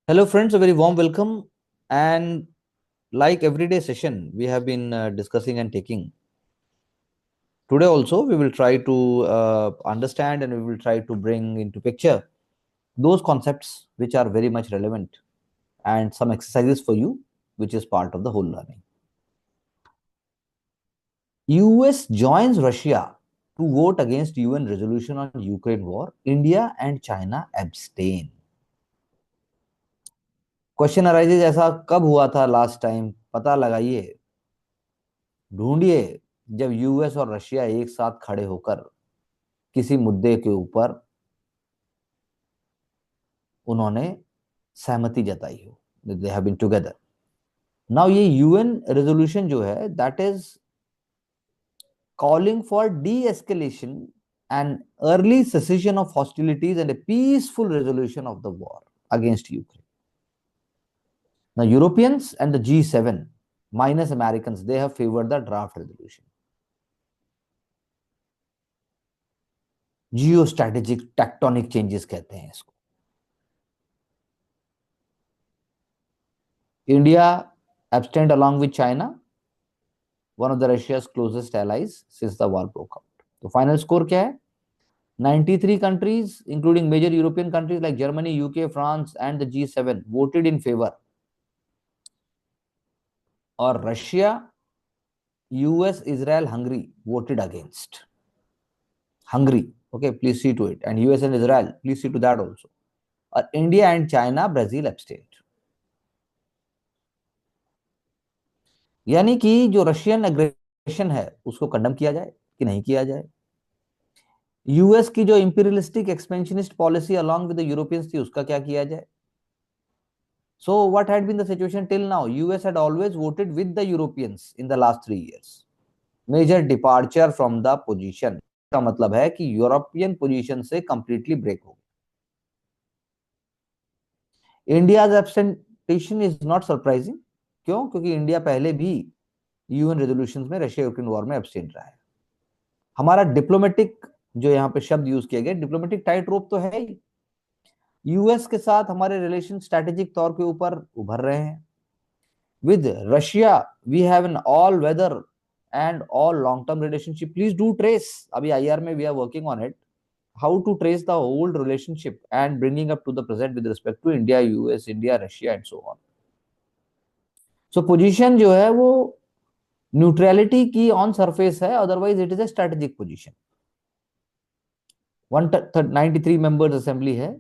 Hello, friends, a very warm welcome. And like everyday session, we have been discussing and taking. Today also, we will try to understand and we will try to bring into picture those concepts which are very much relevant and some exercises for you, which is part of the whole learning. US joins Russia to vote against UN resolution on Ukraine war. India and China abstain. Question arises ऐसा कब हुआ था last time? पता लगाइए, ढूंढिए जब US और Russia एक साथ खड़े होकर किसी मुद्दे के ऊपर उन्होंने सहमति जताई हो, they have been together. Now ये यूएन रेजोल्यूशन जो है that is calling for de escalation and early cessation of hostilities and a peaceful resolution of the war against Ukraine. Now Europeans and the G7 minus Americans, they have favored the draft resolution. Geo strategic tectonic changes कहते हैं इसको। India abstained along with China, one of the Russia's closest allies since the war broke out. तो final score क्या है? 93 countries, including major European countries like Germany, UK, France, and the G7, voted in favor. और Russia, US, Israel, Hungary voted against. Hungary, okay, please see to it, and US and Israel, please see to that also. और India and China, Brazil abstained. यानी कि जो Russian aggression है उसको condemn किया जाए कि नहीं किया जाए। यूएस की जो imperialistic expansionist policy along with the Europeans थी उसका क्या किया जाए। So what had been the situation till now? US had always voted with the Europeans in the last 3 years. Major departure from the position का मतलब है कि European position से कंप्लीटली ब्रेक हो गया। India's abstention is not surprising. क्यों? क्योंकि India पहले भी यूएन रेजोल्यूशंस में रशिया यूक्रेन वॉर में एब्सटेंट रहा है। हमारा डिप्लोमेटिक जो यहाँ पे शब्द यूज किया गया, डिप्लोमेटिक टाइट रोप तो है ही। यूएस के साथ हमारे रिलेशन स्ट्रैटेजिक तौर के ऊपर उभर रहे हैं। With Russia we have an all weather and all long term relationship. Please do trace, अभी आईआर में we are working on it, how to trace the old relationship and bringing up to the present with respect to India, US, India, Russia and so on. So position जो है वो neutrality की on surface है, otherwise it is a strategic position. 193 members assembly है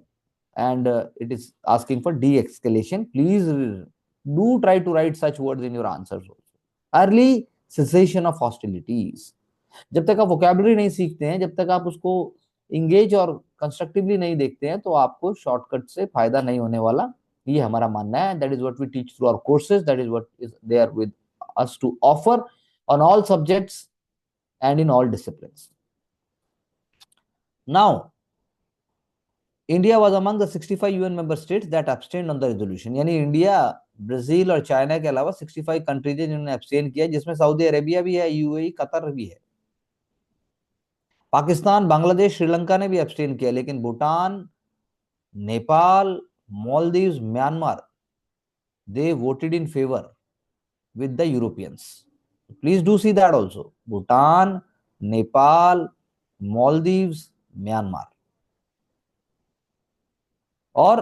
and it is asking for de-escalation. Please do try to write such words in your answers also. Early cessation of hostilities. जब तक आप vocabulary नहीं सीखते हैं, जब तक आप उसको इंगेज और कंस्ट्रक्टिवली नहीं देखते हैं, तो आपको शॉर्टकट से फायदा नहीं होने वाला, ये हमारा मानना है। That is what we teach through our courses, that is what is there with us to offer on all subjects and in all disciplines. Now, India was among the 65 UN member states that abstained on the resolution. यानी India, Brazil और China के अलावा 65 countries है जिन्होंने abstain किया, जिसमें Saudi Arabia भी है, यूएई, कतर भी है। पाकिस्तान, बांग्लादेश, श्रीलंका ने भी abstain किया, लेकिन Bhutan, Nepal, Maldives, Myanmar, they voted in favor with the Europeans. Please do see that also. Bhutan, Nepal, Maldives, Myanmar. और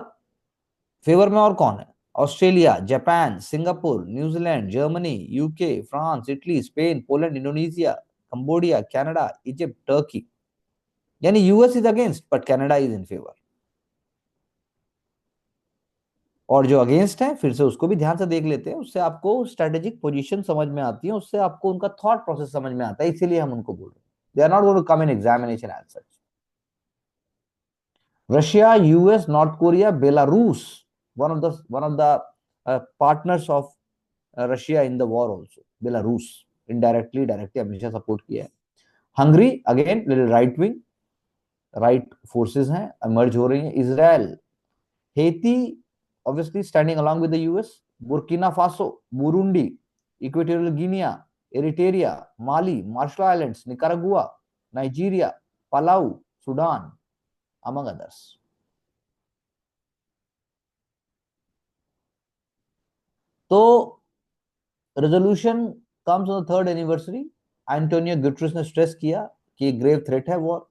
फेवर में और कौन है? Australia, Japan, Singapore, New Zealand, Germany, UK, France, Italy, Spain, Poland, Indonesia, Cambodia, Canada, Egypt, Turkey. यानी US is against but Canada is in favour. और जो against है, फिर से उसको भी ध्यान से देख लेते हैं, उससे आपको स्ट्रेटेजिक पोजीशन समझ में आती है, उससे आपको उनका थॉट प्रोसेस समझ में आता है, इसीलिए हम उनको बोल रहे हैं। They are not going to come in examination as such. Russia, US, North Korea, Belarus, one of the partners of Russia in the war also. Belarus indirectly, directly हमेशा सपोर्ट किया है। Hungary again little right wing, right forces हैं, emerge हो रही हैं। Israel, Haiti obviously standing along with the US, Burkina Faso, Burundi, Equatorial Guinea, Eritrea, Mali, Marshall Islands, Nicaragua, Nigeria, Palau, Sudan, among others. तो resolution comes on the third anniversary. Antonio Guterres ने stress किया कि grave threat है war.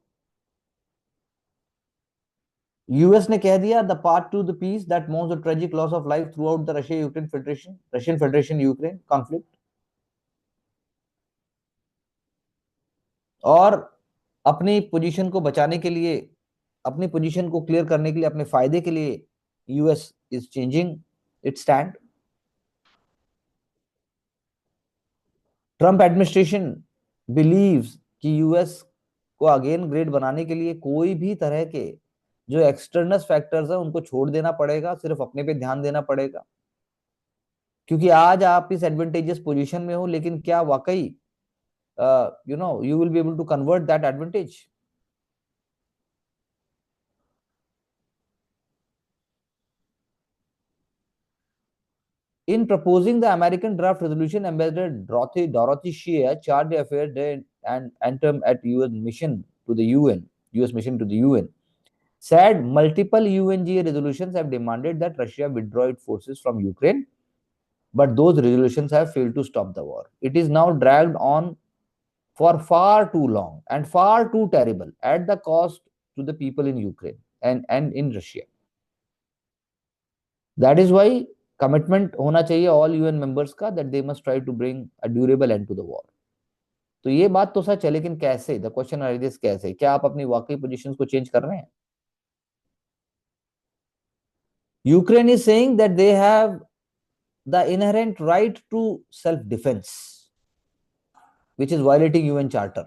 US ने कह दिया the part to the peace that मोन्स the tragic loss of life through out the Russian federation Ukraine conflict. और अपनी position को बचाने के लिए, अपनी पोजीशन को क्लियर करने के लिए, अपने फायदे के लिए US is changing its stand. Trump administration believes कि यूएस को अगेन ग्रेड बनाने के लिए कोई भी तरह के जो एक्सटर्नल फैक्टर्स है उनको छोड़ देना पड़ेगा, सिर्फ अपने पे ध्यान देना पड़ेगा। क्योंकि आज आप इस एडवांटेजियस पोजीशन में हो, लेकिन क्या वाकई you will be able to convert that advantage? In proposing the American draft resolution, Ambassador Dorothy Shea charged the affair and anthem at US mission to the UN, US mission to the UN, said multiple UNGA resolutions have demanded that Russia withdraw its forces from Ukraine, but those resolutions have failed to stop the war. It is now dragged on for far too long and far too terrible at the cost to the people in Ukraine and in Russia. That is why commitment होना चाहिए all UN members का that they must try to bring a durable end to the war. तो ये बात तो सच है, लेकिन कैसे? द क्वेश्चन अराइजेस कैसे? क्या आप अपनी वाकई पोजीशंस को चेंज कर रहे हैं? Ukraine is saying that they have the inherent right to self defence which is violating UN charter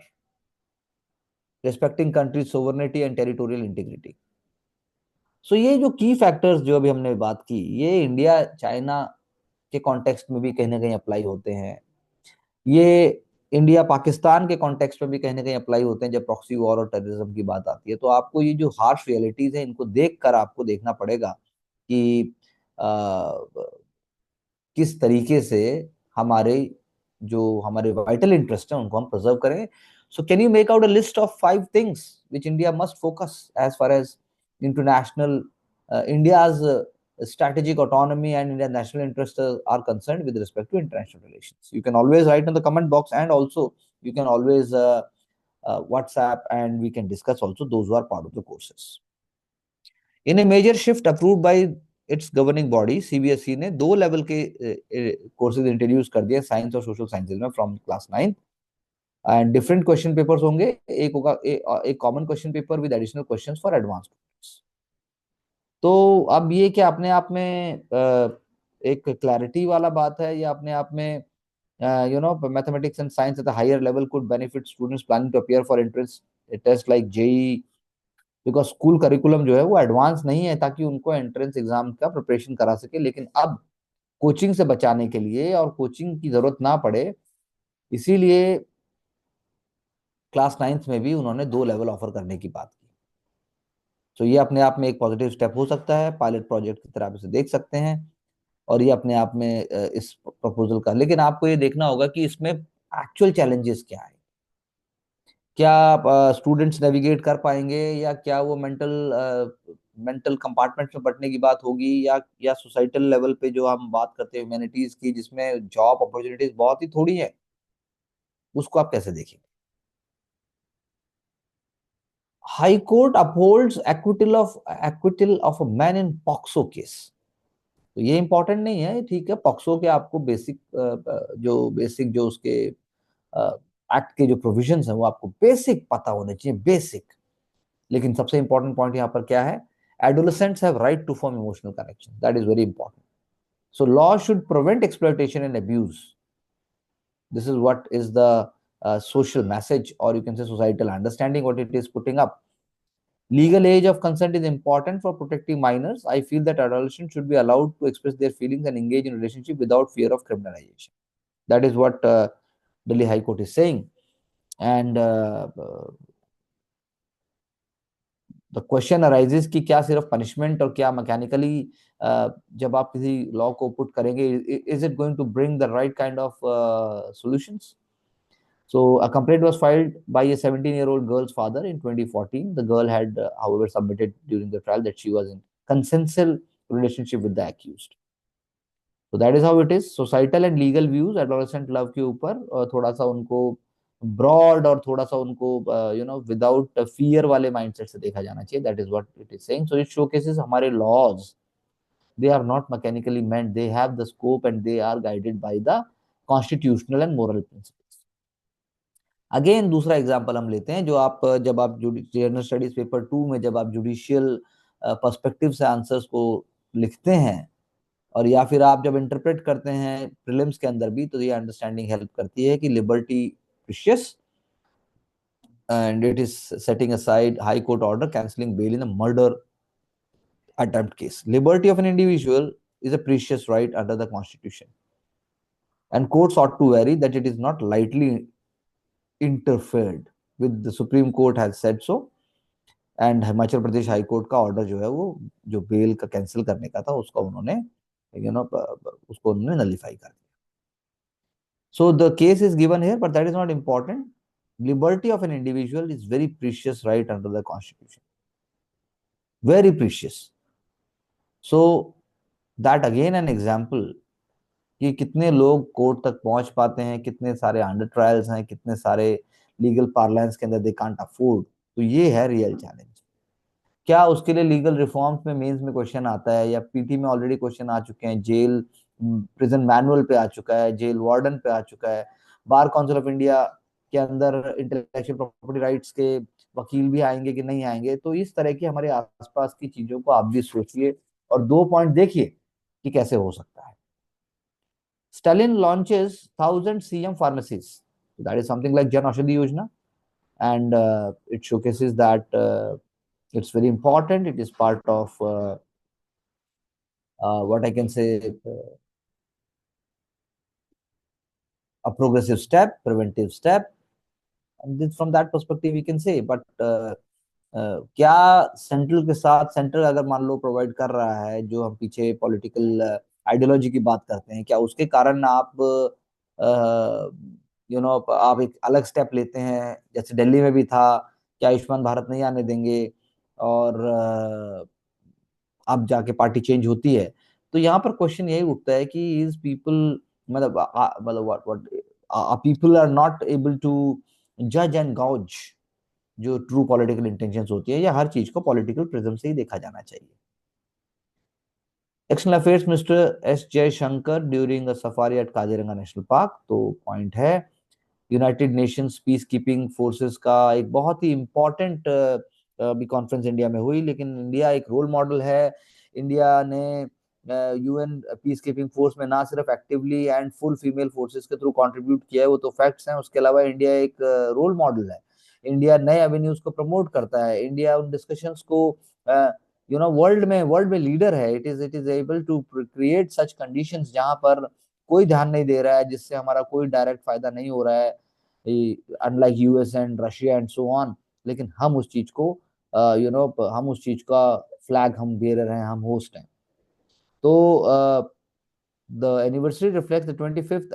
respecting countries sovereignty and territorial integrity. So ये जो की फैक्टर्स जो अभी हमने बात की, ये इंडिया चाइना के कॉन्टेक्स्ट में भी कहीं ना कहीं अप्लाई होते हैं। ये इंडिया पाकिस्तान के कॉन्टेक्स्ट में भी कहीं ना कहीं अप्लाई होते हैं जब प्रॉक्सी वॉर और टेररिज्म की बात आती है। तो आपको ये जो हार्श रियलिटीज है इनको देखकर आपको देखना पड़ेगा कि आ, किस तरीके से हमारे जो हमारे वाइटल इंटरेस्ट है उनको हम प्रिजर्व करें। So can you make out a list of 5 things which India must focus as far as international India's strategic autonomy and India's national interests are concerned with respect to international relations? You can always write in the comment box, and also you can always WhatsApp, and we can discuss also those who are part of the courses. In a major shift approved by its governing body, CBSE ने 2 level के courses introduce कर दिए science और social sciences में from class 9th। And different question papers होंगे, एक होगा एक common question paper with additional questions for advanced. तो अब ये क्या अपने आप में एक क्लैरिटी वाला बात है, या अपने आप में mathematics and science at the higher level could benefit students planning to appear for entrance test like JEE, because school curriculum जो है वो एडवांस नहीं है ताकि उनको एंट्रेंस एग्जाम का प्रिपरेशन करा सके। लेकिन अब कोचिंग से बचाने के लिए और कोचिंग की जरूरत ना पड़े, इसीलिए क्लास 9th में भी उन्होंने 2 लेवल ऑफर करने की बात की। तो ये अपने आप में एक पॉजिटिव स्टेप हो सकता है, पायलट प्रोजेक्ट की तरह से देख सकते हैं। और ये अपने आप में इस प्रपोजल का, लेकिन आपको ये देखना होगा कि इसमें एक्चुअल चैलेंजेस क्या है। क्या स्टूडेंट्स नेविगेट कर पाएंगे, या क्या वो मेंटल कंपार्टमेंट में बंटने की बात होगी, या सोसाइटल लेवल पे जो हम बात करते हैं ह्यूमैनिटीज की, जिसमें जॉब अपॉर्चुनिटीज बहुत ही थोड़ी है, उसको आप कैसे देखेंगे? High court upholds acquittal of a man in POCSO case. तो ये इंपॉर्टेंट नहीं है, ठीक है, पॉक्सो के आपको बेसिक जो उसके एक्ट के जो प्रोविजंस हैं वो आपको बेसिक पता होने चाहिए, बेसिक। लेकिन सबसे इंपॉर्टेंट पॉइंट यहाँ पर क्या है? Adolescents have right to form emotional connection, that is very important. So law should prevent exploitation and abuse. This is what is the social message, or you can say societal understanding, what it is putting up. Legal age of consent is important for protecting minors. I feel that adolescents should be allowed to express their feelings and engage in relationship without fear of criminalization. That is what Delhi High Court is saying. And the question arises कि क्या सिर्फ punishment और क्या mechanically जब आप किसी law को put करेंगे, is it going to bring the right kind of solutions? So a complaint was filed by a 17-year-old girl's father in 2014. The girl had, however, submitted during the trial that she was in consensual relationship with the accused. तो that is how it is. Societal and legal views adolescent love के ऊपर थोड़ा सा उनको broad और थोड़ा सा उनको विदाउट फियर वाले माइंडसेट से देखा जाना चाहिए। That is what it is saying. So it showcases हमारे laws, they are not mechanically meant, they have the scope and they are guided by the constitutional and moral principles। Again दूसरा example हम लेते हैं, जो आप जब आप general studies paper 2 में जब आप जुडिशियल पर्सपेक्टिव से आंसर्स को लिखते हैं, और या फिर आप जब इंटरप्रेट करते हैं प्रीलिम्स के अंदर भी, तो ये अंडरस्टैंडिंग हेल्प करती है कि liberty precious and it is setting aside high court order cancelling bail in a murder attempt case। Liberty of an individual is a precious right under the constitution, and courts ought to vary that it is not lightly interfered with। The Supreme Court has said so, and Himachal Pradesh high court का order जो है वो जो bell का cancel करने का था उसका उन्होंने उसको उन्होंने नलीफाई कर दिया। So the case is given here, but that is not important. Liberty of an individual is very precious right under the constitution, very precious. So that again an example कि कितने लोग कोर्ट तक पहुंच पाते हैं, कितने सारे अंडर ट्रायल्स हैं, कितने सारे लीगल पार्लेंस के अंदर दे कांट अफोर्ड। तो ये है रियल चैलेंज। क्या उसके लिए लीगल रिफॉर्म्स में मेंस में क्वेश्चन आता है, या पीटी में ऑलरेडी क्वेश्चन आ चुके हैं, जेल प्रिजन मैनुअल पे आ चुका है, जेल वार्डन पे आ चुका है, बार काउंसिल ऑफ इंडिया के अंदर इंटेलेक्चुअल प्रॉपर्टी राइट्स के वकील भी आएंगे कि नहीं आएंगे। तो इस तरह की हमारे आसपास की चीजों को आप भी सोचिए और 2 पॉइंट देखिए कि कैसे हो सकता है। Stalin launches 1,000 CM pharmacies. That is something like Jan Aushadhi Yojana, and it showcases that it's very important. It is part of what I can say, a progressive step, preventive step, and this, from that perspective we can say। But क्या central के साथ, central अगर मान लो provide कर रहा है, जो हम पीछे पॉलिटिकल आइडियोलॉजी की बात करते हैं, क्या उसके कारण आप आप एक अलग स्टेप लेते हैं, जैसे दिल्ली में भी था, क्या आयुष्मान भारत नहीं आने देंगे, और अब जाके पार्टी चेंज होती है। तो यहाँ पर क्वेश्चन यही उठता है कि इज पीपल मतलब what people are not able to जज एंड गॉज जो ट्रू पॉलिटिकल इंटेंशंस होती है, या हर चीज को पॉलिटिकल प्रिज्म से ही देखा जाना चाहिए। External affairs minister S Jaishankar during a safari at Kaziranga national park. तो पॉइंट है, United Nations peace keeping forces का एक बहुत ही इंपॉर्टेंट भी कॉन्फ्रेंस इंडिया में हुई, लेकिन इंडिया एक रोल मॉडल है। इंडिया ने यूएन पीस कीपिंग फोर्स में ना सिर्फ actively and full female forces के थ्रू कंट्रीब्यूट किया है, वो तो फैक्ट्स हैं, उसके अलावा इंडिया एक रोल मॉडल है। इंडिया नए एवेन्यूज को प्रमोट करता है, इंडिया उन डिस्कशंस को वर्ल्ड में लीडर है। It is able to create such conditions जहां पर कोई ध्यान नहीं दे रहा है, जिससे हमारा कोई डायरेक्ट फायदा नहीं हो रहा है, unlike US and Russia and so on. लेकिन हम उस चीज को हम उस चीज का फ्लैग हम बेरर हैं, हम होस्ट हैं। तो the anniversary reflects the 25th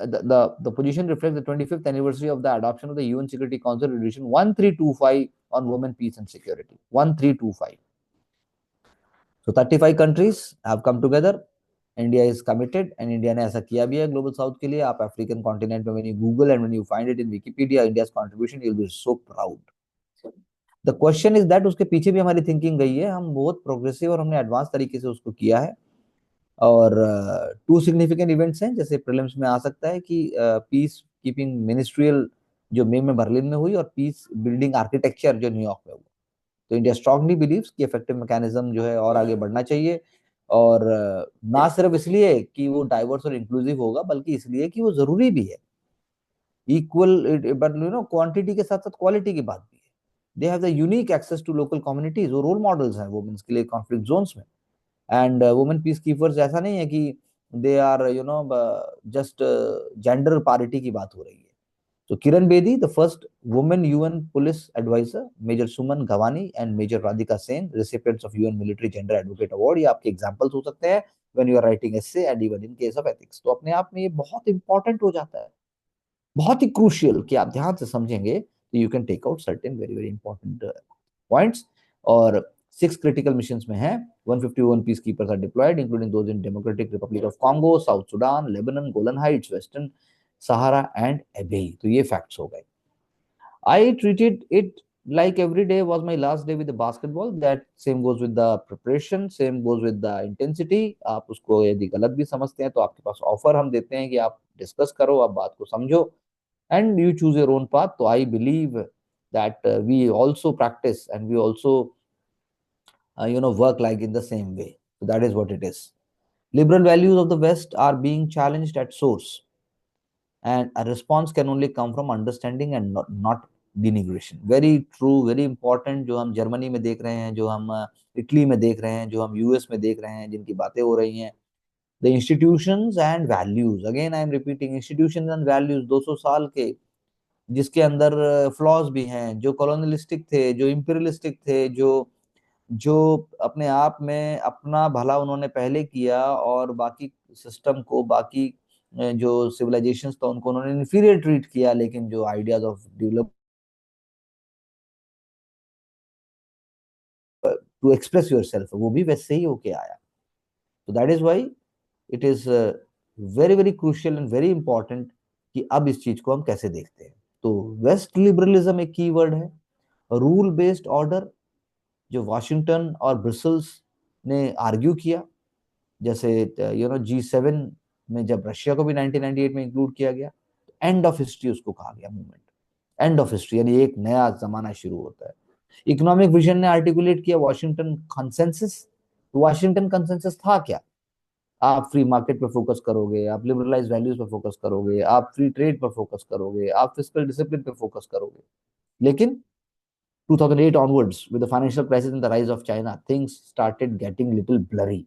the position reflects the 25th anniversary of the adoption of the UN Security Council Resolution 1325 on women, peace and security। 1325। So 35 countries have come together। India is committed, and India ने ऐसा किया भी है global south के लिए। आप African continent में when you Google and when you find it in Wikipedia India's contribution, you'll be so proud। The question is that उसके पीछे भी हमारी थिंकिंग गई है, हम बहुत प्रोग्रेसिव और हमने एडवांस तरीके से उसको किया है। और 2 सिग्निफिकेंट इवेंट्स हैं, जैसे प्रीलिम्स में आ सकता है कि पीस कीपिंग मिनिस्ट्रियल जो मई में बर्लिन में हुई, और पीस बिल्डिंग आर्किटेक्चर जो न्यूयॉर्क में हुआ। तो इंडिया स्ट्रांगली बिलीव्स कि इफेक्टिव मैकेनिज्म जो है और आगे बढ़ना चाहिए, और ना सिर्फ इसलिए कि वो डाइवर्स और इंक्लूसिव होगा, बल्कि इसलिए कि वो जरूरी भी है। इक्वल, बट क्वांटिटी के साथ साथ क्वालिटी की बात भी है। They have the unique access to local communities, वो रोल मॉडल्स हैं वुमेन्स के लिए कॉन्फ्लिक्ट जोन्स में। एंड वुमेन पीस कीपर्स ऐसा नहीं है कि they are just gender parity की बात हो रही है। तो Kiran Bedi, the first women UN police adviser, major Suman Gawani and major Radhika Sen, recipients of UN military gender advocate award, ये आपके एग्जांपल्स हो सकते हैं when you are writing essay and even in case of ethics. तो अपने आप में ये बहुत इंपॉर्टेंट हो जाता है, बहुत ही क्रूशियल, कि आप ध्यान से समझेंगे तो you can take out certain very very important points. और 6 critical missions में हैं, 151 peacekeepers are deployed, including those in Democratic Republic of Congo, South Sudan, Lebanon, Golan Heights, Western Sahara and Abyei. तो ये facts हो गए. I treated it like every day was my last day with the basketball. That same goes with the preparation, same goes with the intensity. आप उसको यदि गलत भी समझते हैं तो आपके पास ऑफर हम देते हैं कि आप डिस्कस करो, आप बात को समझो, and you choose your own path. So I believe that we also practice and we also work like in the same way. So that is what it is. Liberal values of the West are being challenged at source, and a response can only come from understanding and not denigration. Very true, very important. जो हम Germany में देख रहे हैं, जो हम Italy में देख रहे हैं, जो हम यूएस में देख रहे हैं, जिनकी बातें हो रही हैं, the institutions and values, again I am repeating, institutions and values 200 साल के, जिसके अंदर फ्लॉज भी हैं, जो कॉलोनियलिस्टिक थे, जो इंपीरियलिस्टिक थे, जो अपने आप में अपना भला उन्होंने पहले किया और बाकी सिस्टम को, बाकी जो सिविलाइजेशंस था उनको उन्होंने इंफीरियर ट्रीट किया, लेकिन जो ideas of develop to express yourself वो भी वैसे ही होके आया. तो that is why it is very very crucial and very important कि अब इस चीज को हम कैसे देखते हैं. तो वेस्ट लिबरलिज्म एक की वर्ड है. रूल बेस्ड ऑर्डर जो वाशिंगटन और ब्रसल्स ने आर्ग्यू किया, जैसे G7 में जब रशिया को भी 1998 में इंक्लूड किया गया, एंड ऑफ हिस्ट्री उसको कहा गया मूवमेंट. एंड ऑफ हिस्ट्री यानी एक नया जमाना शुरू होता है. इकोनॉमिक विजन ने आर्टिकुलेट किया वाशिंगटन कंसेंसस. वाशिंगटन कंसेंसस था क्या? आप फ्री मार्केट पर फोकस करोगे, आप लिबरलाइज वैल्यूज पर फोकस करोगे, आप फ्री ट्रेड पर फोकस करोगे, आप फिस्कल डिसिप्लिन पर फोकस करोगे. लेकिन 2008 onwards, with the financial crisis and the rise of China, things started getting little blurry.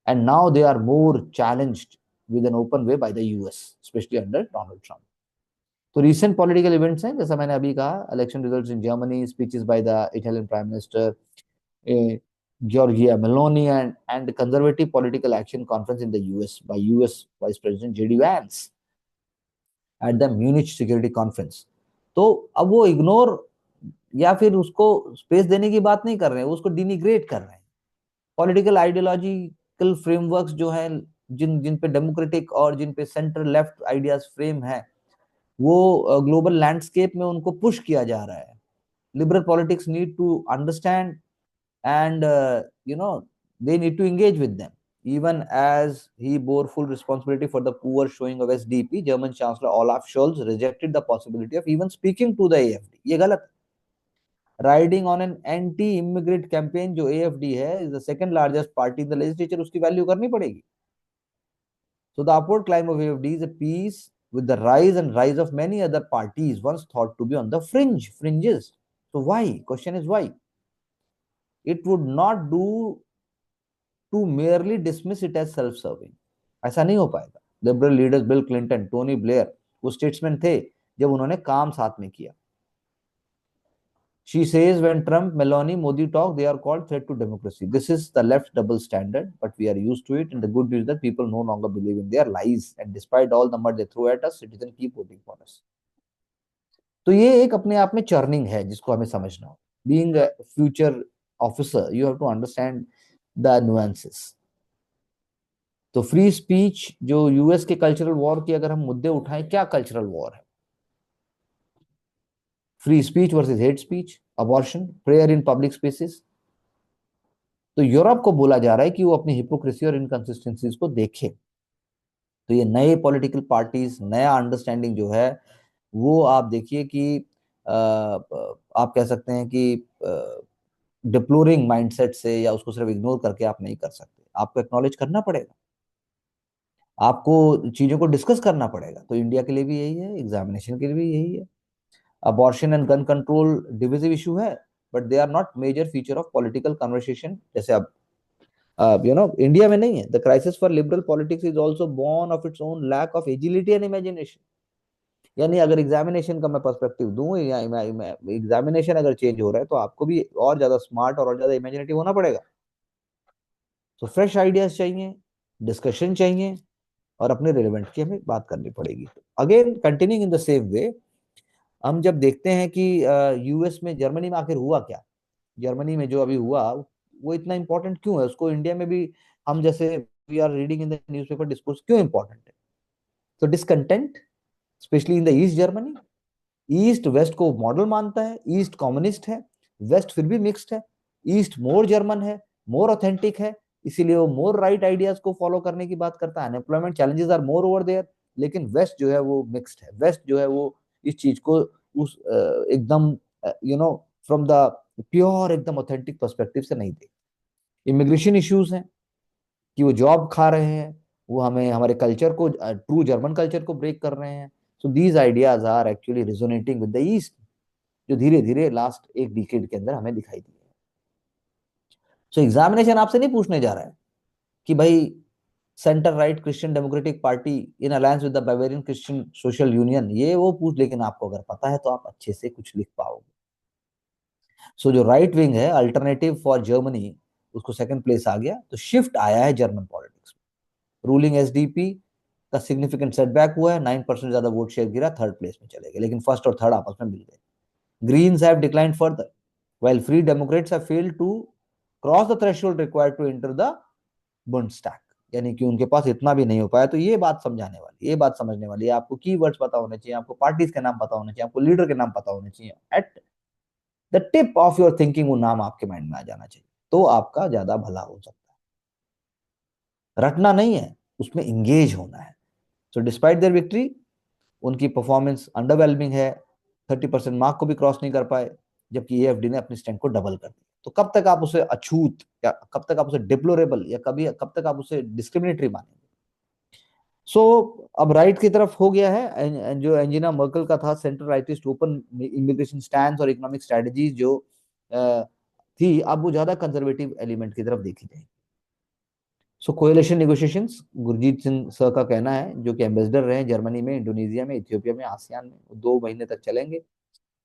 And now they are more challenged with an open way by the US, especially under Donald Trump. तो recent political events हैं, जैसा मैंने अभी कहा, election results in Germany, speeches by the Italian Prime Minister, Giorgia Meloni, and the conservative political action conference in the US by US Vice President J.D. Vance at the Munich Security Conference. तो अब वो ignore या फिर उसको space देने की बात नहीं कर रहे हैं, उसको डिनिग्रेट कर रहे हैं. पॉलिटिकल आइडियोलॉजिकल फ्रेमवर्क्स जो है, जिन पे डेमोक्रेटिक और जिन पे सेंटर लेफ्ट आइडियाज फ्रेम है, वो ग्लोबल लैंडस्केप में उनको पुश किया जा रहा है. Liberal politics need to understand and they need to engage with them. Even as he bore full responsibility for the poor showing of SDP, German Chancellor Olaf Scholz rejected the possibility of even speaking to the AfD. ये गलत. Riding on an anti-immigrant campaign, जो AfD है, is the second largest party in the legislature, उसकी value करनी पड़ेगी. So the upward climb of AfD is a piece with the rise of many other parties once thought to be on the fringes. So why? Question is why? It would not do to merely dismiss it as self-serving. ऐसा नहीं हो पाएगा. Liberal leaders bill Clinton, Tony Blair, वो statesman थे जब उन्होंने काम साथ में किया. She says when Trump, Meloni, Modi talk, they are called threat to democracy. This is the left double standard, but we are used to it. And the good news is that people no longer believe in their lies. And despite all the mud they throw at us, citizens keep voting for us. तो ये एक अपने आप में churning है जिसको हमें समझना हो. Being a future officer, you have to understand the nuances. तो फ्री स्पीच जो यूएस के कल्चरल वॉर की अगर हम मुद्दे उठाएं, क्या कल्चरल वॉर है? Free speech versus hate speech, abortion, prayer in public spaces. तो यूरोप को बोला जा रहा है कि वो अपनी हिपोक्रेसी और इनकंसिस्टेंसीज को देखे. तो ये नए पॉलिटिकल पार्टीज, नया अंडरस्टैंडिंग जो है वो आप देखिए कि आप कह सकते हैं कि डिप्लोरिंग माइंडसेट से या उसको सिर्फ इग्नोर करके आप नहीं कर सकते. आपको एक्नॉलेज करना पड़ेगा, आपको चीजों को डिस्कस करना पड़ेगा. तो इंडिया के लिए भी यही है, एग्जामिनेशन के लिए भी यही है. Abortion and gun control divisive issue है, but they are not major feature of political conversation. जैसे अब इंडिया में नहीं है. The crisis for liberal politics is also born of its own lack of agility and imagination. यानी अगर examination का मैं पर्सपेक्टिव दूं या एग्जामिनेशन अगर चेंज हो रहा है तो आपको भी और ज्यादा स्मार्ट और ज्यादा इमेजिनेटिव होना पड़ेगा. तो फ्रेश आइडियाज चाहिए, डिस्कशन चाहिए और अपने रिलेवेंट की हमें बात करनी पड़ेगी. Again continuing in the same way, हम जब देखते हैं कि यूएस में, जर्मनी में आखिर हुआ क्या, जर्मनी में जो अभी हुआ वो इतना इंपॉर्टेंट क्यों है, उसको इंडिया में भी हम जैसे we are reading in the newspaper discourse क्यों इंपॉर्टेंट है? तो discontent specially in the East Germany, East West को मॉडल मानता है, ईस्ट कम्युनिस्ट है, वेस्ट फिर भी मिक्स्ड है, ईस्ट मोर जर्मन है, मोर ऑथेंटिक है, इसीलिए वो मोर राइट आइडियाज को फॉलो करने की बात करता है, unemployment challenges are more over there. लेकिन वेस्ट जो है वो मिक्स्ड है, वेस्ट जो है वो इस चीज को उस एकदम फ्रॉम द प्योर एकदम ऑथेंटिक पर्सपेक्टिव से नहीं देख। इमिग्रेशन इश्यूज हैं कि वो जॉब खा रहे हैं, वो हमें हमारे कल्चर को, ट्रू जर्मन कल्चर को ब्रेक कर रहे हैं। So these ideas are actually resonating with the East, जो धीरे धीरे लास्ट एक डिकेड के अंदर हमें दिखाई दी है। सो एग्जामिनेशन आपसे नहीं पूछने जा रहा है कि भाई centre right Christian democratic party in alliance with the Bavarian Christian social union, ये वो पूछ, लेकिन आपको अगर पता है तो आप अच्छे से कुछ लिख पाओगे। सो जो राइट विंग है अल्टरनेटिव फॉर जर्मनी, उसको सेकंड प्लेस आ गया, तो शिफ्ट आया है जर्मन पॉलिटिक्स में। रूलिंग एसडीपी का सिग्निफिकेंट सेटबैक हुआ है, 9% ज्यादा वोट शेयर गिरा, थर्ड प्लेस में चले गए, लेकिन फर्स्ट और थर्ड आपस में मिल गए। Greens have declined further, while Free Democrats have failed to cross the threshold required to enter the Bundestag। यानी कि उनके पास इतना भी नहीं हो पाया। तो ये बात समझाने वाली, ये बात समझने वाली है, आपको कीवर्ड्स पता होने चाहिए, आपको पार्टीज के नाम पता होने चाहिए, आपको लीडर के नाम पता होने चाहिए, at the tip of your thinking वो नाम आपके माइंड में आ जाना चाहिए, तो आपका ज्यादा भला हो सकता है। रटना नहीं है, उसमें इंगेज होना है। सो डिस्पाइट देयर विक्ट्री, उनकी परफॉर्मेंस अंडरवेलमिंग है, 30% मार्क को भी क्रॉस नहीं कर पाए, जबकि एएफडी ने अपनी स्ट्रेंथ को डबल कर दिया। तो कब तक आप उसे अछूत, या कब तक आप उसे डिप्लोरेबल, या कब तक आप उसे डिस्क्रिमिनेटरी मानेंगे? सो अब राइट की तरफ हो गया है, जो एंजिना मर्कल का था centre rightist open immigration stand और इकोनॉमिक स्ट्रेटजीज जो थी, अब वो ज्यादा कंजर्वेटिव एलिमेंट की तरफ देखी जाएगी। So coalition negotiations, Gurjit Singh sir का कहना है, जो कि एम्बेसडर रहे जर्मनी में, इंडोनेशिया में, इथियोपिया में, आसियान में, 2 महीने तक चलेंगे।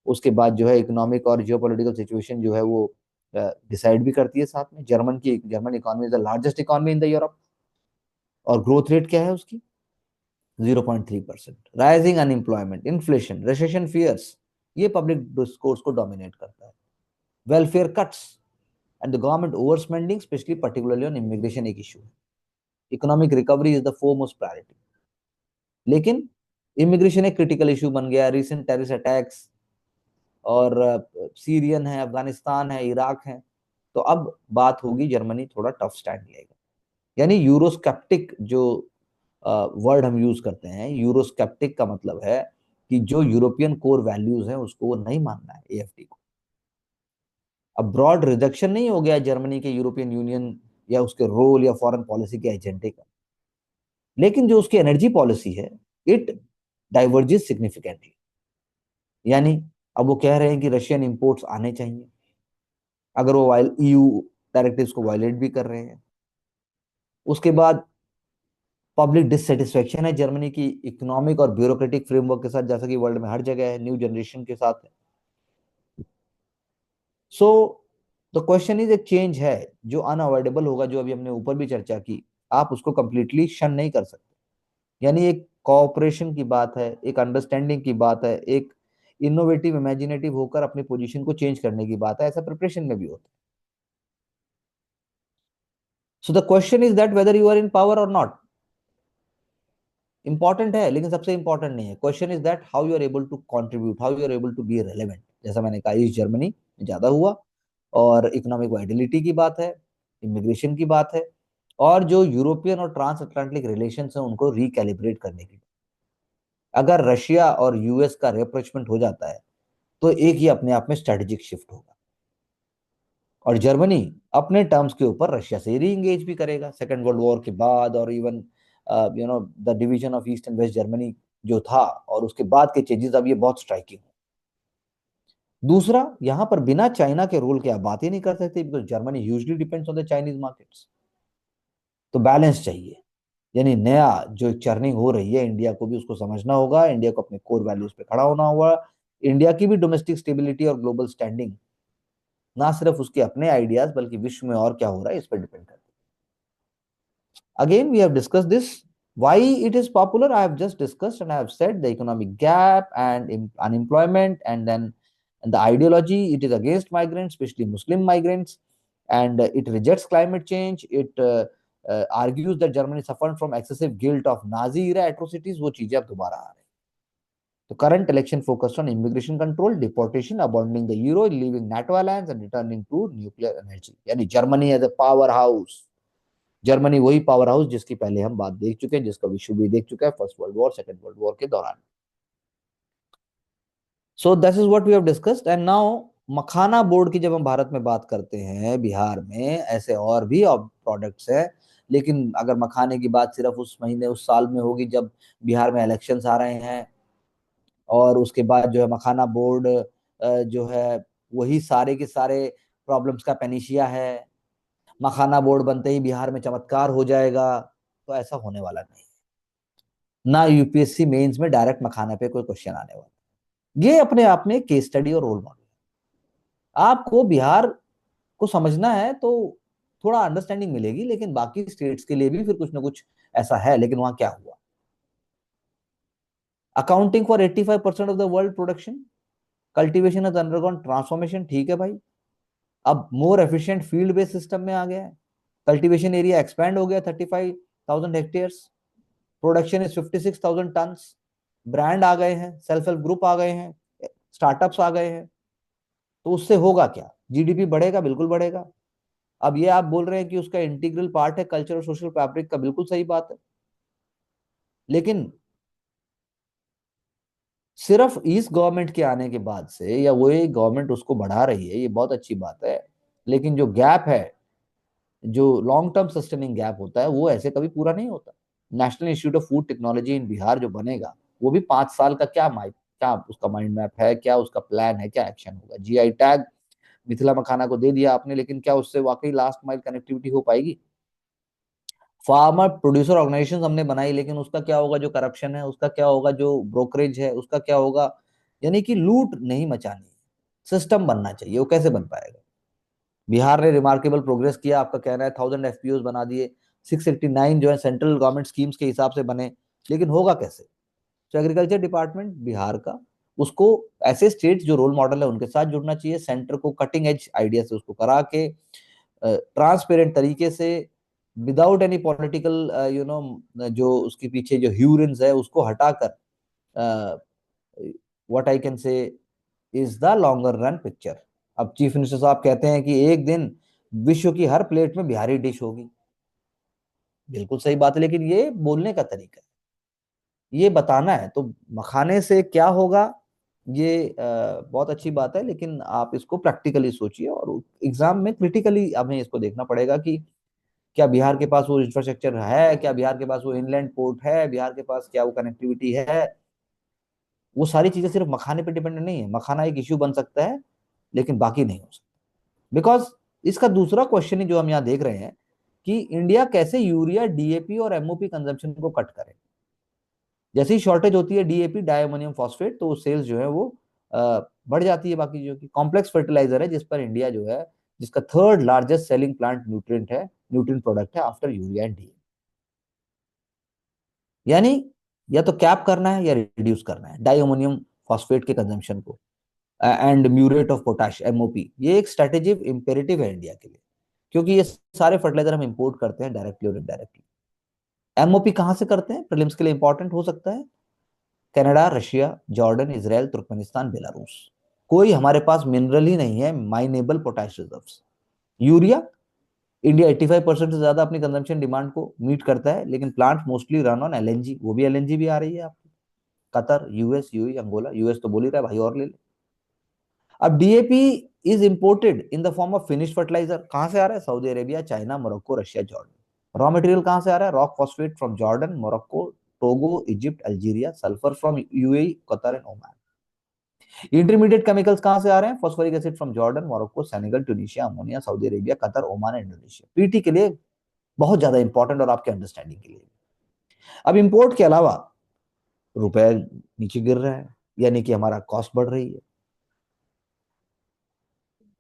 उसके बाद जो है इकोनॉमिक और जियोपॉलिटिकल सिचुएशन जो है वो डिसाइड भी करती है साथ में। German economy is the largest economy in the Europe, और ग्रोथ रेट क्या है उसकी? 0.3%। Rising unemployment, inflation, recession fears, ये पब्लिक डिस्कोर्स को डोमिनेट करता है। Welfare cuts and the government over spending, specially particularly on immigration, एक इशू है। Economic recovery is the foremost priority, लेकिन इमिग्रेशन एक क्रिटिकल इशू बन गया। रिसेंट टेररिस्ट अटैक्स और सीरियन है, अफगानिस्तान है, इराक है, तो अब बात होगी, जर्मनी थोड़ा टफ स्टैंड लेगा। यानी यूरोस्केप्टिक जो वर्ड हम यूज करते हैं, यूरोस्केप्टिक का मतलब है कि जो यूरोपियन कोर वैल्यूज हैं उसको वो नहीं मानना है एएफडी को। अब ब्रॉड रिजेक्शन नहीं हो गया जर्मनी के यूरोपियन यूनियन या उसके रोल या फॉरेन पॉलिसी के एजेंडे का, लेकिन जो उसकी एनर्जी पॉलिसी है इट डाइवर्जेस सिग्निफिकेंटली। यानी अब वो कह रहे हैं कि रशियन इंपोर्ट्स आने चाहिए, अगर वो ईयू डायरेक्टिव्स को वायलेट भी कर रहे हैं। उसके बाद पब्लिक डिससेटिस्फेक्शन है जर्मनी की इकोनॉमिक और ब्यूरोक्रेटिक फ्रेमवर्क के साथ, जैसा कि वर्ल्ड में हर जगह है, न्यू जनरेशन के साथ है। सो द क्वेश्चन इज, एक चेंज है जो अनअवॉइडेबल होगा, जो अभी हमने ऊपर भी चर्चा की, आप उसको कंप्लीटली शन नहीं कर सकते। यानी एक कोऑपरेशन की बात है, एक अंडरस्टैंडिंग की बात है, एक इनोवेटिव इमेजिनेटिव होकर अपनी पोजीशन को चेंज करने की बात है, ऐसा प्रिपरेशन में भी होता है। So the question is that whether you are in power और नॉट। इंपॉर्टेंट है लेकिन सबसे इंपॉर्टेंट नहीं है। Question is that how you are able to contribute, how you are able to be relevant. जैसा मैंने कहा, ईस्ट जर्मनी में ज्यादा हुआ, और इकोनॉमिक वाइटलिटी की बात है, इमिग्रेशन की बात है, और जो यूरोपियन और ट्रांस अटलांटिक रिलेशन है उनको रिकैलिब्रेट करने की। अगर रशिया और यूएस का रेप्रोचमेंट हो जाता है तो एक ही अपने आप में स्ट्रेटेजिक शिफ्ट होगा, और जर्मनी अपने टर्म्स के ऊपर रशिया से री इंगेज भी करेगा सेकेंड वर्ल्ड वॉर के बाद, और even the division of East and West Germany जो था, और उसके बाद के चेंजेस, अब ये बहुत स्ट्राइकिंग है। दूसरा, यहां पर बिना चाइना के रोल के आप बात ही नहीं कर सकते, because Germany hugely depends on the Chinese markets. तो बैलेंस चाहिए, यानी नया जो एक चर्निंग हो रही है, इंडिया को भी उसको समझना होगा, इंडिया को अपने कोर वैल्यूज पे खड़ा होना होगा। इंडिया की भी डोमेस्टिक स्टेबिलिटी और ग्लोबल स्टैंडिंग ना सिर्फ उसके अपने आइडियाज, बल्कि विश्व में और क्या हो रहा है इस पर डिपेंड करती है। Again we have discuss this, why it is popular I have just discussed, and I have said the economic gap and unemployment, and then And the ideology, it is against migrants, especially Muslim migrants, and it rejects climate change. It argues that Germany suffered from excessive guilt of Nazi era atrocities. वो चीजें अब दोबारा आ रही हैं. The current election focused on immigration control, deportation, abandoning the euro, leaving NATO alliance, and returning to nuclear energy. यानी Germany as a power house. Germany वही power house जिसकी पहले हम बात देख चुके हैं, जिसका विश्व भी देख चुका है first world war, second world war के दौरान. So this is what we have discussed. And now makhana board की जब हम भारत में बात करते हैं, बिहार में ऐसे और भी प्रोडक्ट्स हैं, लेकिन अगर मखाने की बात सिर्फ उस महीने उस साल में होगी जब बिहार में इलेक्शंस आ रहे हैं, और उसके बाद जो है मखाना बोर्ड जो है वही सारे के सारे प्रॉब्लम्स का पेनिशिया है, मखाना बोर्ड बनते ही बिहार में चमत्कार हो जाएगा, तो ऐसा होने वाला नहीं. ना यूपीएससी मेंस में डायरेक्ट मखाना पे कोई क्वेश्चन आने वाला. ये अपने आप में केस स्टडी और रोल मॉडल. आपको बिहार को समझना है तो थोड़ा अंडरस्टैंडिंग मिलेगी, लेकिन बाकी स्टेट्स के लिए भी फिर कुछ ना कुछ ऐसा है. लेकिन वहां क्या हुआ? Accounting for 85% of the world production, cultivation has undergone transformation. ठीक है भाई, अब more efficient field based system में आ गया है. कल्टीवेशन एरिया एक्सपैंड हो गया 35,000 hectares. Production is 56,000 tonne. Brand आ गए हैं, सेल्फ हेल्प ग्रुप आ गए हैं, स्टार्टअप्स आ गए हैं. तो उससे होगा क्या? जीडीपी बढ़ेगा, बिल्कुल बढ़ेगा. अब ये आप बोल रहे हैं कि उसका इंटीग्रल पार्ट है कल्चर और सोशल फैब्रिक का, बिल्कुल सही बात है. लेकिन सिर्फ इस गवर्नमेंट के आने के बाद से, या वो गवर्नमेंट उसको बढ़ा रही है, ये बहुत अच्छी बात है, लेकिन जो गैप है, जो लॉन्ग टर्म सस्टेनिंग गैप होता है, वो ऐसे कभी पूरा नहीं होता. National institute of food technology in Bihar जो बनेगा, वो भी 5 साल का क्या उसका माइंड मैप है, क्या उसका प्लान है, क्या एक्शन होगा. जीआई टैग मिथिला मखाना को दे दिया आपने, लेकिन क्या उससे वाकई लास्ट माइल कनेक्टिविटी हो पाएगी? फार्मर प्रोड्यूसर ऑर्गेनाइजेशन हमने बनाई, लेकिन उसका क्या होगा? जो करप्शन है उसका क्या होगा? जो ब्रोकरेज है उसका क्या होगा? यानी कि लूट नहीं मचानी, सिस्टम बनना चाहिए. वो कैसे बन पाएगा? बिहार ने रिमार्केबल प्रोग्रेस किया, आपका कहना है 1000 एफपीओ बना दिए, 689 जो है सेंट्रल गवर्नमेंट स्कीम्स के हिसाब से बने, लेकिन होगा कैसे? तो एग्रीकल्चर डिपार्टमेंट बिहार का, उसको ऐसे स्टेट जो रोल मॉडल है उनके साथ जुड़ना चाहिए. सेंटर को कटिंग एज आइडिया से उसको करा के ट्रांसपेरेंट तरीके से, विदाउट एनी पॉलिटिकल जो उसके पीछे जो ह्यूरिन्स है उसको हटाकर, what I can say is the longer run picture. अब चीफ मिनिस्टर साहब कहते हैं कि एक दिन विश्व की हर प्लेट में बिहारी डिश होगी. बिल्कुल सही बात है, लेकिन ये बोलने का तरीका है, ये बताना है. तो मखाने से क्या होगा, ये बहुत अच्छी बात है, लेकिन आप इसको प्रैक्टिकली सोचिए, और एग्जाम में क्रिटिकली हमें इसको देखना पड़ेगा कि क्या बिहार के पास वो इंफ्रास्ट्रक्चर है, क्या बिहार के पास वो इनलैंड पोर्ट है, बिहार के पास क्या वो कनेक्टिविटी है. वो सारी चीजें सिर्फ मखाने पे डिपेंडेंट नहीं है. मखाना एक इश्यू बन सकता है, लेकिन बाकी नहीं हो सकता. बिकॉज इसका दूसरा क्वेश्चन ही जो हम यहाँ देख रहे हैं कि इंडिया कैसे यूरिया, डीएपी और एमओपी कंजम्पशन को कट करे. जैसे ही शॉर्टेज होती है डीएपी, डायमोनियम फॉस्फेट, तो सेल्स जो है वो बढ़ जाती है बाकी चीजों की. कॉम्प्लेक्स फर्टिलाइजर है जिस पर इंडिया जो है, जिसका third largest selling plant nutrient है, न्यूट्रिएंट प्रोडक्ट है आफ्टर यूरिया एंड डीएपी. यानी या तो कैप करना है या रिड्यूस करना है डायमोनियम फॉस्फेट के कंजम्पशन को, and muriate of potash, MOP. ये एक स्ट्रेटेजिक इंपेरेटिव है इंडिया के लिए, क्योंकि ये सारे फर्टिलाइजर हम इंपोर्ट करते हैं डायरेक्टली और इनडायरेक्टली. एमओपी कहां से करते हैं? प्रीलिम्स के लिए इंपॉर्टेंट हो सकता है. Canada, Russia, Jordan, Israel, Turkmenistan, Belarus. कोई हमारे पास मिनरल ही नहीं है minable potash reserves. Urea, India 85% से ज्यादा अपनी कंजम्पशन डिमांड को मीट करता है, लेकिन plant mostly run on LNG. वो भी एलएनजी भी आ रही है आपकी, Qatar, US, UAE, Angola. US तो बोल ही रहा है भाई और ले ले. अब DAP is imported in the form of finish fertiliser. कहां से आ रहा है? Saudi Arabia, China, Morocco, Russia, Jordan. Raw material कहां से आ रहा है? Rock phosphate from Jordan, Morocco, Togo, Egypt, Algeria. Sulphur from UAE, Qatar and Oman. Intermediate chemicals कहां से आ रहे हैं? Phosphoric acid from Jordan, Morocco, Senegal, Tunisia, ammonia, Saudi Arabia, Qatar, Oman, Indonesia. PT के लिए बहुत ज्यादा इंपॉर्टेंट, और आपके अंडरस्टैंडिंग के लिए. अब इंपोर्ट के अलावा रुपए नीचे गिर रहा है, यानी कि हमारा कॉस्ट बढ़ रही है.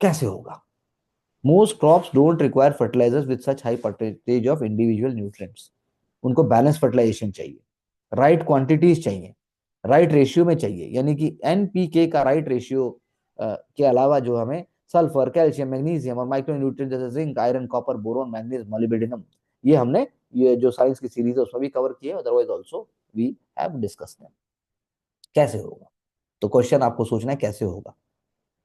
कैसे होगा? Most crops don't require fertilisers with such high percentage of individual nutrients. उनको बैलेंस फर्टिलाइजेशन चाहिए, राइट क्वांटिटीज चाहिए, राइट रेशियो में चाहिए. यानी कि एनपीके का राइट रेशियो के अलावा जो हमें सल्फर, कैल्शियम, मैग्नीशियम और माइक्रो न्यूट्रिएंट जैसे zinc, iron, copper, boron, manganese, molybdenum, ये हमने ये जो साइंस की सीरीज है उसमें भी कवर किए, otherwise also we have discussed them. कैसे होगा, तो क्वेश्चन आपको सोचना है कैसे होगा।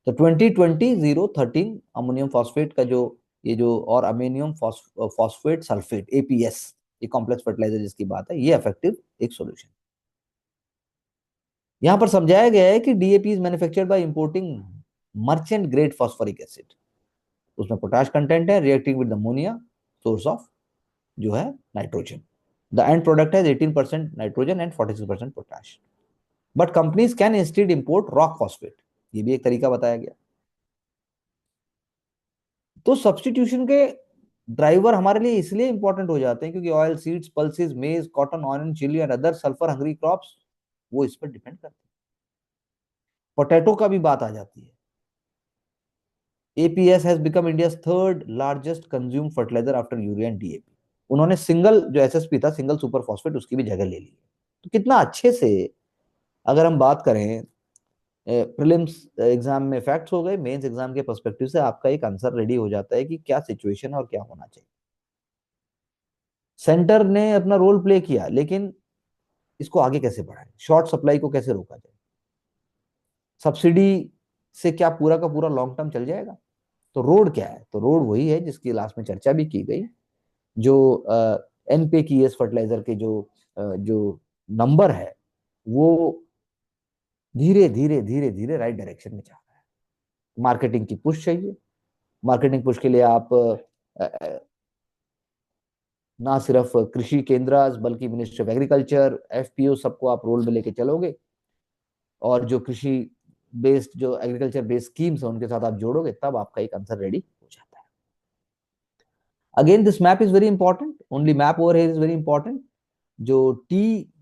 तो 2020-013 अमोनियम फॉस्फेट का जो ये जो और अमोनियम फॉस्फेट सल्फेट एपीएस, ये कॉम्प्लेक्स फर्टिलाइजर जिसकी बात है, ये इफेक्टिव एक सॉल्यूशन। यहां पर समझाया गया है कि DAP is manufactured by importing merchant grade phosphoric acid, उसमें पोटाश कंटेंट है, reacting with ammonia, source of जो है नाइट्रोजन। द एंड प्रोडक्ट है 18% nitrogen and 46% potash. But companies can instead import rock phosphate, ये भी एक तरीका बताया गया। तो सब्सटीट्यूशन के ड्राइवर हमारे लिए इसलिए इंपॉर्टेंट हो जाते हैं क्योंकि oil seeds, pulses, maize, cotton, onion, chilli and other sulphur hungry crops वो इस पर डिपेंड करते हैं। पोटैटो का भी बात आ जाती है। APS has become India third largest consume fertiliser after urea and DAP. उन्होंने सिंगल जो एसएसपी था, सिंगल सुपर फॉस्फेट, उसकी भी जगह ले ली। तो कितना अच्छे से अगर हम बात करें, प्रीलिम्स एग्जाम में फैक्ट्स हो गए, मेंस एग्जाम के पर्सपेक्टिव से आपका एक आंसर रेडी हो जाता है कि क्या सिचुएशन है और क्या होना चाहिए। सेंटर ने अपना रोल प्ले किया, लेकिन इसको आगे कैसे बढ़ाएं, शॉर्ट सप्लाई को कैसे रोका जाए, सब्सिडी से क्या पूरा का पूरा लॉन्ग टर्म चल जाएगा। तो रोड क्या है, तो रोड वही है जिसकी लास्ट में चर्चा भी की गई, जो एनपीकेएस फर्टिलाइजर के जो नंबर है वो धीरे धीरे धीरे धीरे राइट डायरेक्शन में जा रहा है। मार्केटिंग की पुश चाहिए। मार्केटिंग पुश के लिए आप ना सिर्फ कृषि केंद्र बल्कि मिनिस्ट्री ऑफ एग्रीकल्चर, एफपीओ, सबको आप रोल में लेके चलोगे और जो कृषि बेस्ड जो एग्रीकल्चर बेस्ड स्कीम्स है उनके साथ आप जोड़ोगे, तब आपका एक आंसर रेडी हो जाता है। Again this map is very important, only map over here is very important. जो टी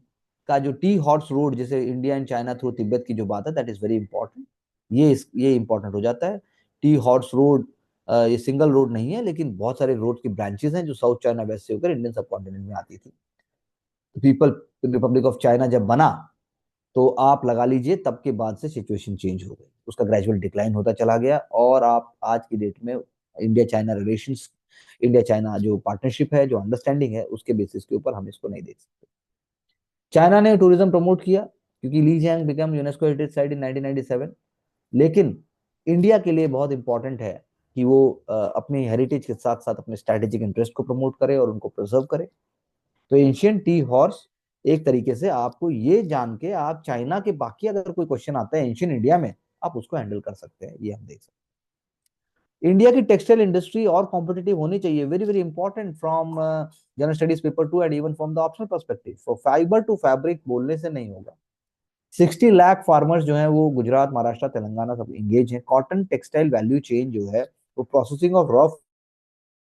का जो टी हॉर्स रोड जैसे India and China through Tibet की जो बात है, दैट इज वेरी इंपॉर्टेंट। ये इंपॉर्टेंट हो जाता है। टी हॉर्स रोड ये सिंगल रोड नहीं है, लेकिन बहुत सारे रोड की ब्रांचेस हैं जो साउथ चाइना वेस्ट से होकर इंडियन सब कॉन्टिनेंट में आती थी। पीपल रिपब्लिक ऑफ चाइना जब बना तो आप लगा लीजिए तब के बाद से सिचुएशन चेंज हो गई, उसका ग्रेजुअल डिक्लाइन होता चला गया। और आप आज की डेट में India China relations, India China जो पार्टनरशिप है, जो अंडरस्टैंडिंग है, उसके बेसिस के ऊपर हम इसको नहीं देख सकते। चाइना ने टूरिज्म प्रमोट किया क्योंकि लीजियांग बिकम यूनेस्को हेरिटेज साइट इन 1997। लेकिन इंडिया के लिए बहुत इंपॉर्टेंट है कि वो अपनी हेरिटेज के साथ साथ अपने स्ट्रेटेजिक इंटरेस्ट को प्रमोट करे और उनको प्रिजर्व करे। तो एंशियंट टी हॉर्स एक तरीके से आपको ये जान के आप चाइना के बाकी अगर कोई क्वेश्चन आता है एंशियंट इंडिया में, आप उसको हैंडल कर सकते हैं, ये हम देख सकते हैं। इंडिया की टेक्सटाइल इंडस्ट्री और कॉम्पिटिटिव होनी चाहिए, very very important from general studies paper 2 and even from the optional perspective. For fibre to fabric बोलने से नहीं होगा। 60 लाख फार्मर्स जो हैं वो गुजरात, महाराष्ट्र, तेलंगाना सब एंगेज हैं। कॉटन टेक्सटाइल वैल्यू चेन जो है वो processing of raw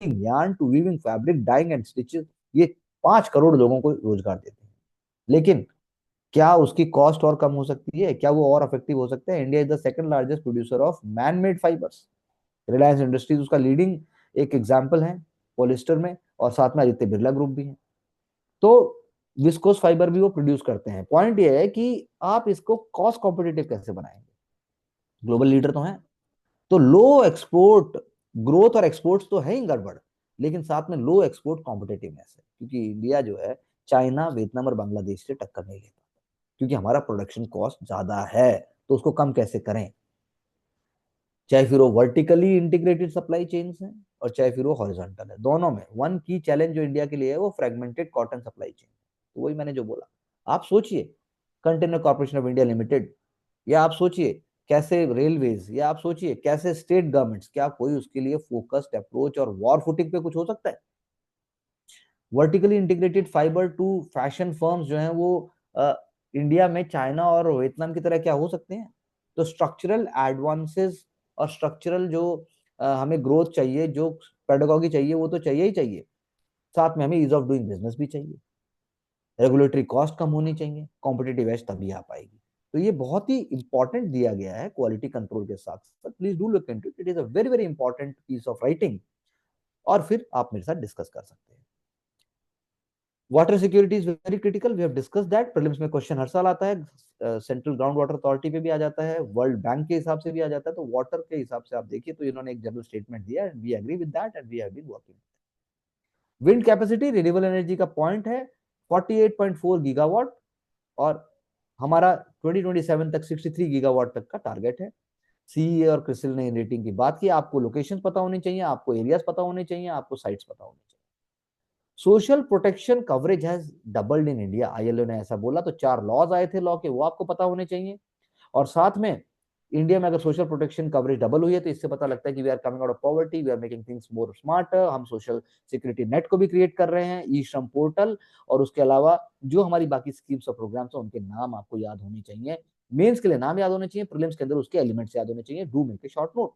yarn to weaving fabric, dyeing and stitches, ये 5 करोड़ लोगों को रोजगार देते हैं। लेकिन क्या उसकी कॉस्ट और कम हो सकती है, क्या वो और इफेक्टिव हो सकता है? India is the second largest producer of man made fibres. Reliance industries उसका लीडिंग एक एग्जाम्पल है पॉलिस्टर में, और साथ में आदित्य बिरला ग्रुप भी है। तो विस्कोस फाइबर भी वो प्रोड्यूस करते हैं। पॉइंट ये है कि आप इसको कॉस्ट कॉम्पिटिटिव कैसे बनाएंगे, ग्लोबल लीडर तो है, तो लो एक्सपोर्ट ग्रोथ और एक्सपोर्ट्स तो है ही गड़बड़, लेकिन साथ में लो एक्सपोर्ट कॉम्पिटिटिवनेस है, क्योंकि इंडिया जो है चाइना, वियतनाम और बांग्लादेश से टक्कर नहीं ले पाता क्योंकि हमारा प्रोडक्शन कॉस्ट ज्यादा है। तो उसको कम कैसे करें, चाहे फिर वो वर्टिकली इंटीग्रेटेड सप्लाई चेन्स है और चाहे फिर वो हॉरिजॉन्टल है, दोनों में वन की चैलेंज जो इंडिया के लिए है वो फ्रेगमेंटेड कॉटन सप्लाई चेन। तो वही मैंने जो बोला, आप सोचिए container corporation of India limited, या आप सोचिए कैसे रेलवेज, या आप सोचिए कैसे स्टेट गवर्नमेंट्स, क्या कोई उसके लिए फोकस्ड अप्रोच और वॉर फुटिंग पे कुछ हो सकता है? Vertically integrated fibre to fashion firms जो हैं वो इंडिया में चाइना और वियतनाम की तरह क्या हो सकते हैं? तो स्ट्रक्चरल एडवांसेस और स्ट्रक्चरल जो हमें ग्रोथ चाहिए, जो पेडागॉजी चाहिए, वो तो चाहिए ही चाहिए। साथ में हमें ईज ऑफ डूइंग बिजनेस भी चाहिए, रेगुलेटरी कॉस्ट कम होनी चाहिए, कॉम्पिटिटिव एज तभी आ पाएगी। तो ये बहुत ही इंपॉर्टेंट दिया गया है क्वालिटी कंट्रोल के साथ साथ। Please do look into it, it is a very very important piece of writing. और फिर आप मेरे साथ डिस्कस कर सकते हैं। Water security is very critical, we have discuss that, prelims में क्वेश्चन हर साल आता है, सेंट्रल ग्राउंड वाटर अथॉरिटी पे भी आ जाता है, वर्ल्ड बैंक के हिसाब से भी आ जाता है, तो वाटर के हिसाब से आप देखिए तो इन्होंने एक जनरल स्टेटमेंट दिया and we agree with that and we have been working. Wind capacity renewable energy का पॉइंट है 48.4 गीगावाट और हमारा 2027 तक 63 गीगावाट तक का टारगेट है। सीईए और क्रिसिल ने रेटिंग की बात की, आपको लोकेशन पता होनी चाहिए, आपको एरियाज पता होने चाहिए, आपको साइट्स पता होनी चाहिए। Social protection coverage has doubled in India, ILO ने ऐसा बोला, तो 4 लॉज आए थे लॉ के, वो आपको पता होने चाहिए। और साथ में इंडिया में अगर सोशल प्रोटेक्शन कवरेज डबल हुई है तो इससे पता लगता है कि we are coming out of poverty, we are making things more smarter, हम सोशल सिक्योरिटी नेट को भी क्रिएट कर रहे हैं, ई श्रम पोर्टल, और उसके अलावा जो हमारी बाकी स्कीम्स और प्रोग्राम्स हैं उनके नाम आपको याद होने चाहिए, मेंस के लिए नाम याद होने चाहिए, प्रीलिम्स के अंदर उसके एलिमेंट्स याद होने चाहिए, do make a short note.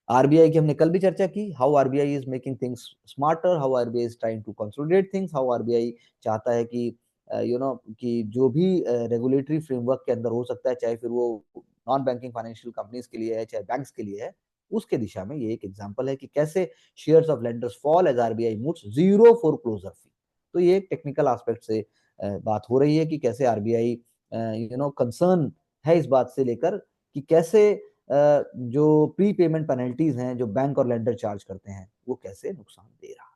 RBI की हमने कल भी चर्चा की, how RBI is making things smarter, how RBI is trying to consolidate things, how RBI चाहता है कि कि जो भी रेगुलेटरी फ्रेमवर्क के अंदर हो सकता है, चाहे फिर वो नॉन बैंकिंग फाइनेंशियल कंपनीज के लिए है चाहे बैंक्स के लिए है, उसके दिशा में ये एक एग्जांपल है कि कैसे shares of lenders fall as RBI moves zero foreclosure fee. तो ये एक टेक्निकल एस्पेक्ट से बात हो रही है कि कैसे आरबीआई कंसर्न है इस बात से लेकर कि कैसे जो प्री पेमेंट पेनल्टीज हैं जो बैंक और लेंडर चार्ज करते हैं वो कैसे नुकसान दे रहा है।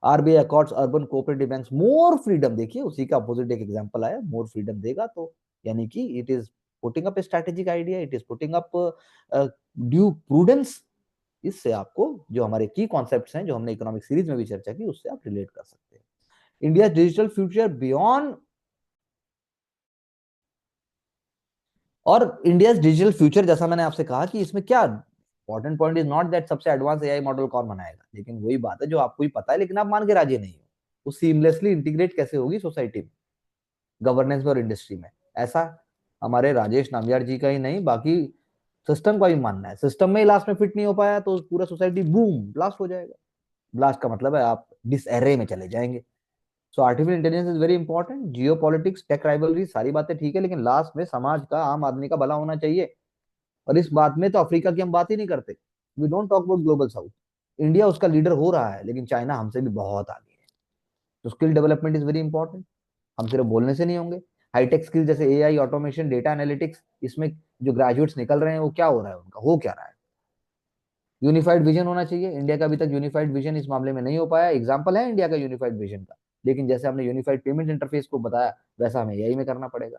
RBI accords urban cooperative banks more freedom, देखिए उसी का अपोजिट एक एग्जांपल आया, मोर फ्रीडम देगा तो यानी कि it is putting up A strategic idea, it is putting up due prudence. इससे आपको जो हमारे की कॉन्सेप्ट्स हैं जो हमने इकोनॉमिक सीरीज में भी चर्चा की उससे आप रिलेट कर सकते हैं। इंडिया डिजिटल फ्यूचर बियॉन्ड, और इंडिया डिजिटल फ्यूचर जैसा मैंने आपसे कहा कि इसमें क्या important point is not that सबसे एडवांस एआई मॉडल कौन बनाएगा, लेकिन वही बात है जो आपको ही पता है लेकिन आप मान के राजी नहीं हो, वो सीमलेसली इंटीग्रेट कैसे होगी सोसाइटी में, गवर्नेंस में और इंडस्ट्री में। ऐसा हमारे राजेश नामयार जी का ही नहीं बाकी सिस्टम का भी मानना है, सिस्टम में ही लास्ट में फिट नहीं हो पाया तो पूरा सोसाइटी बूम ब्लास्ट हो जाएगा। ब्लास्ट का मतलब है आप डिस एरे में चले जाएंगे। So artificial intelligence is very important, geopolitics tech rivalry सारी बातें ठीक है, लेकिन लास्ट में समाज का आम आदमी का भला होना चाहिए। और इस बात में तो अफ्रीका की हम बात ही नहीं करते, we don't talk about global south. India उसका लीडर हो रहा है लेकिन चाइना हमसे भी बहुत आगे है। तो skill development is very important, हम सिर्फ बोलने से नहीं होंगे। हाईटेक स्किल जैसे एआई, ऑटोमेशन, डेटा एनालिटिक्स, इसमें जो ग्रेजुएट्स निकल रहे हैं वो क्या हो रहा है, उनका हो क्या रहा है। यूनिफाइड विजन होना चाहिए, इंडिया का अभी तक यूनिफाइड विजन इस मामले में नहीं हो पाया, एग्जाम्पल है इंडिया का यूनिफाइड विजन का, लेकिन जैसे हमने यूनिफाइड पेमेंट इंटरफेस को बताया वैसा हमें एआई में करना पड़ेगा।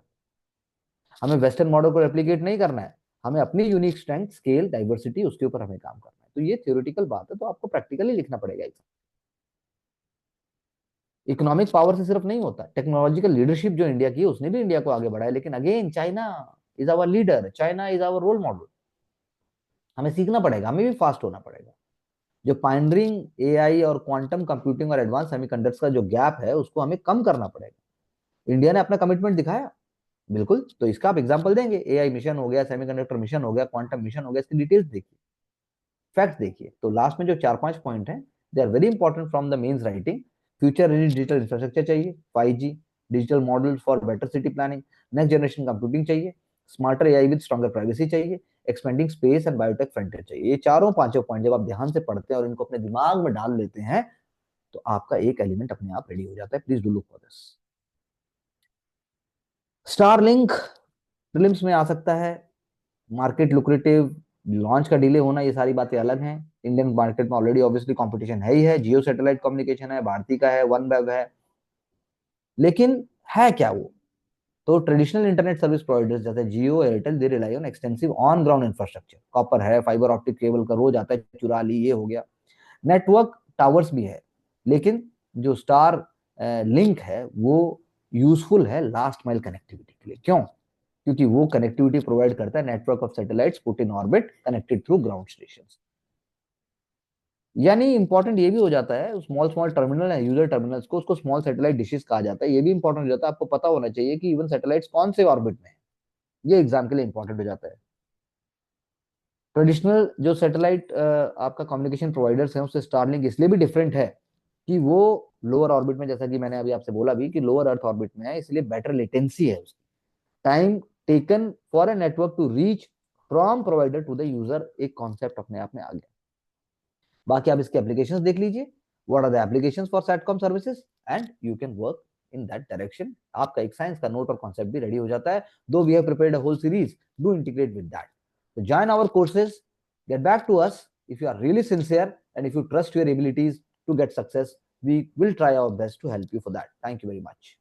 हमें वेस्टर्न मॉडल को रेप्लिकेट नहीं करना है, हमें अपनी यूनिक स्ट्रेंथ, स्केल, डाइवर्सिटी, उसके ऊपर हमें काम करना है। तो ये थ्योरेटिकल बात है, तो आपको प्रैक्टिकली लिखना पड़ेगा। इकोनॉमिक पावर से सिर्फ नहीं होता, टेक्नोलॉजिकल लीडरशिप जो इंडिया की है उसने भी इंडिया को आगे बढ़ाया, लेकिन again China is our leader, China is our role model. हमें सीखना पड़ेगा, हमें भी फास्ट होना पड़ेगा। जो पाइनरिंग एआई और क्वांटम कंप्यूटिंग और एडवांस सेमीकंडक्टर्स का जो गैप है उसको हमें कम करना पड़ेगा। इंडिया ने अपना कमिटमेंट दिखाया, बिल्कुल, तो इसका आप एग्जांपल देंगे, एआई मिशन हो गया, सेमीकंडक्टर मिशन हो गया, क्वांटम मिशन हो गया, इसकी डिटेल्स देखिए, फैक्ट देखिए। तो लास्ट में जो 4-5 पॉइंट हैं they are very important from the mains writing. Future ready digital infrastructure चाहिए, 5G, digital model for better city planning, next generation computing चाहिए, smarter AI with stronger privacy चाहिए, expanding space and biotech frontier चाहिए। ये चारों पांचों point जब आप ध्यान से पढ़ते हैं और इनको अपने दिमाग में डाल लेते हैं तो आपका एक एलिमेंट अपने आप रेडी हो जाता है। Please do look for this. Starlink prelims में आ सकता है, मार्केट लुक्रेटिव, लॉन्च का डिले होना, ये सारी बातें अलग हैं। इंडियन मार्केट में ऑलरेडी ऑब्वियसली कंपटीशन है ही है, जियो सैटेलाइट कम्युनिकेशन है, भारती का है, वन वेब है, लेकिन है क्या वो। तो ट्रेडिशनल इंटरनेट सर्विस प्रोवाइडर्स जैसे Jio, Airtel, they rely on extensive on ground infrastructure, copper है, फाइबर ऑप्टिक केबल का रोज आता है चुरा ली, ये हो गया, नेटवर्क टावर्स भी है, लेकिन जो स्टार लिंक है वो यूजफुल है लास्ट माइल कनेक्टिविटी के लिए। क्यों? क्योंकि वो कनेक्टिविटी प्रोवाइड करता है network of satellites put in orbit connected through ground station. यानी इंपॉर्टेंट ये भी हो जाता है, स्मॉल स्मॉल टर्मिनल है, यूजर टर्मिनल्स को, उसको स्मॉल सैटेलाइट डिशेस कहा जाता है, ये भी इंपॉर्टेंट हो जाता है। आपको पता होना चाहिए कि इवन सैटेलाइट्स कौन से ऑर्बिट में है, ये एग्जाम के लिए इंपॉर्टेंट हो जाता है। ट्रेडिशनल जो सैटेलाइट आपका कम्युनिकेशन प्रोवाइडर्स हैं उससे स्टारलिंक इसलिए भी डिफरेंट है कि वो लोअर ऑर्बिट में, जैसा कि मैंने अभी आपसे बोला भी कि लोअर अर्थ ऑर्बिट में है, इसलिए बेटर लेटेंसी है उसकी, time taken for a network to reach from provider to the user, एक कॉन्सेप्ट अपने आप में आ गया। बाकी आप इसके एप्लीकेशंस देख लीजिए, what are the applications for SATCOM services, and you can work in that direction. आपका एक साइंस का नोट और कॉन्सेप्ट भी रेडी हो जाता है. Though we have prepared a whole series, do integrate with that. So join our courses, get back to us if you are really sincere and if you trust your abilities to get success. We will try our best to help you for that. Thank you very much.